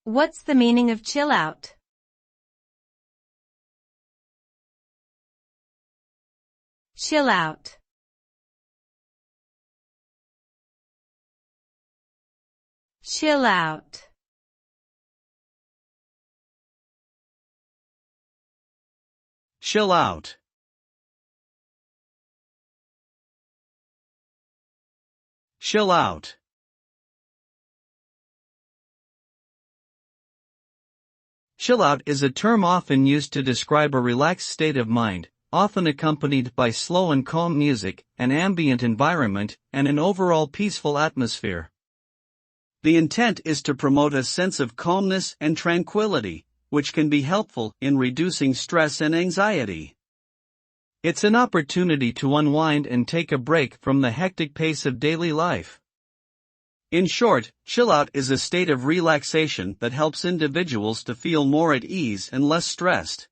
What's the meaning of chill out? Chill out. Chill out. Chill out. Chill out. Chill out is a term often used to describe a relaxed state of mind, often accompanied by slow and calm music, an ambient environment, and an overall peaceful atmosphere. The intent is to promote a sense of calmness and tranquility, which can be helpful in reducing stress and anxiety. It's an opportunity to unwind and take a break from the hectic pace of daily life. In short, chill out is a state of relaxation that helps individuals to feel more at ease and less stressed.